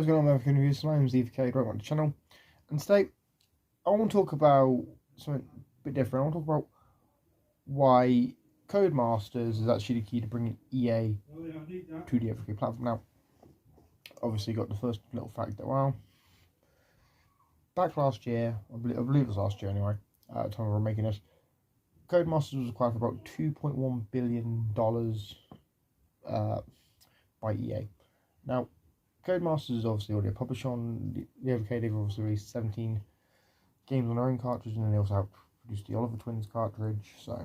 what's going on, American Reviews? My name's Evercade, welcome to the channel. And today, I want to talk about something a bit different. I want to talk about why Codemasters is actually the key to bringing EA to the Evercade platform. Now, obviously, got the first little fact that, well, back last year, I believe it was last year anyway, at the time we were making this, Codemasters was acquired for about $2.1 billion by EA. Now, Codemasters is obviously already a publisher on the Evercade. They've obviously released 17 games on their own cartridge, and then they also have produced the Oliver Twins cartridge, so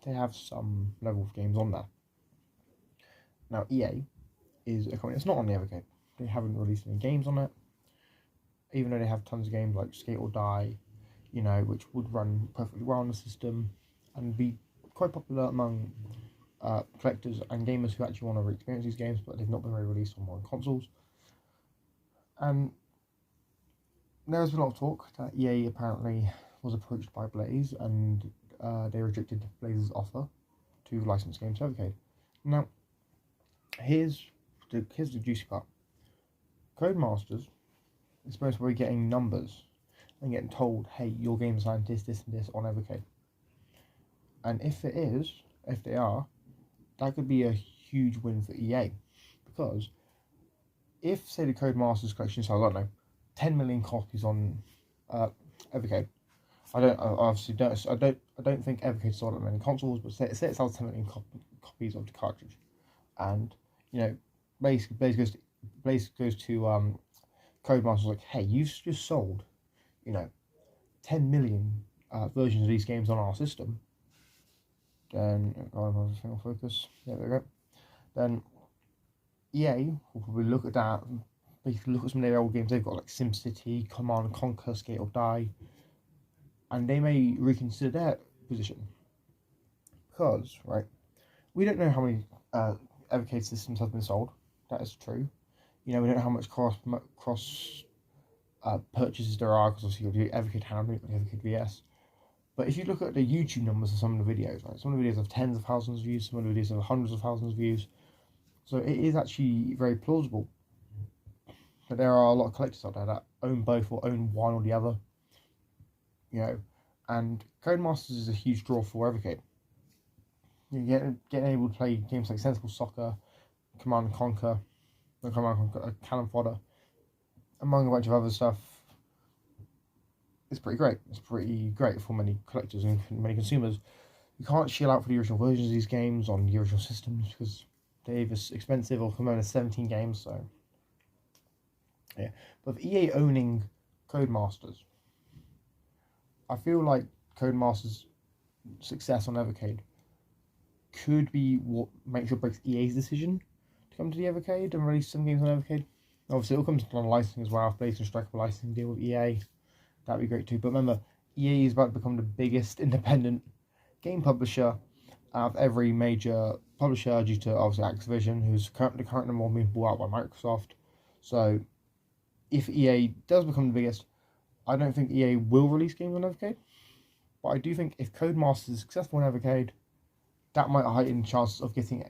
they have some level of games on there. Now, EA is a company that's not on the Evercade. They haven't released any games on it, even though they have tons of games like Skate or Die, you know, which would run perfectly well on the system and be quite popular among collectors and gamers who actually want to re-experience these games, but they've not been released on modern consoles. And there's been a lot of talk that EA apparently was approached by Blaze, and they rejected Blaze's offer to license games to Evercade. Now, here's the juicy part. Codemasters is supposed to be getting numbers and getting told, hey, your game signed this and this on Evercade. And if they are, that could be a huge win for EA, because if, say, the Codemasters collection sells, I don't know, 10 million copies on Evercade. I don't think Evercade sold that many consoles, but say it sells 10 million copies of the cartridge, and you know, basically Blaze goes to Codemasters like, hey, you've just sold, you know, 10 million versions of these games on our system. Then single focus. There we go. Then EA will probably look at that, basically look at some of their old games they've got, like SimCity, Command & Conquer, Skate or Die, and they may reconsider their position. Because, right, we don't know how many Evercade systems have been sold. That is true. You know, we don't know how much cross purchases there are, because obviously you've got the Evercade Handmade, the Evercade VS. But if you look at the YouTube numbers of some of the videos, right, some of the videos have tens of thousands of views, some of the videos have hundreds of thousands of views. So it is actually very plausible that there are a lot of collectors out there that own both or own one or the other. You know, and Codemasters is a huge draw for Evercade. You're getting able to play games like Sensible Soccer, Command & Conquer, Cannon Fodder, among a bunch of other stuff. It's pretty great. It's pretty great for many collectors and many consumers. You can't shell out for the original versions of these games on the original systems because they're either expensive or come out as 17 games. So yeah, but with EA owning Codemasters, I feel like Codemasters' success on Evercade could be what makes or breaks EA's decision to come to the Evercade and release some games on Evercade. Obviously, it all comes down to licensing as well. If Blaze can strike a licensing deal with EA, that'd be great too. But remember, EA is about to become the biggest independent game publisher out of every major publisher due to obviously Activision, who's currently number one being bought out by Microsoft. So if EA does become the biggest, I don't think EA will release games on Evercade. But I do think if Codemasters is successful on Evercade, that might heighten the chances of getting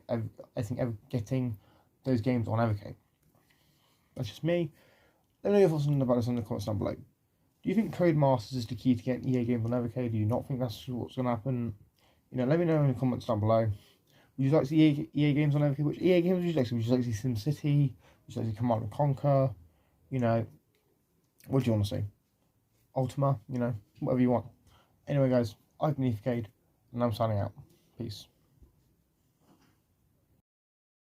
those games on Evercade. That's just me. Let me know your thoughts about this in the comments down below. Do you think Codemasters is the key to getting EA games on Evercade? Do you not think that's what's going to happen? You know, let me know in the comments down below. Would you like to see EA games on Evercade? Which EA games would you like to see? Would you like to see SimCity? Would you like to see Command & Conquer? You know, what do you want to see? Ultima? You know, whatever you want. Anyway, guys, I've been Evercade, and I'm signing out. Peace.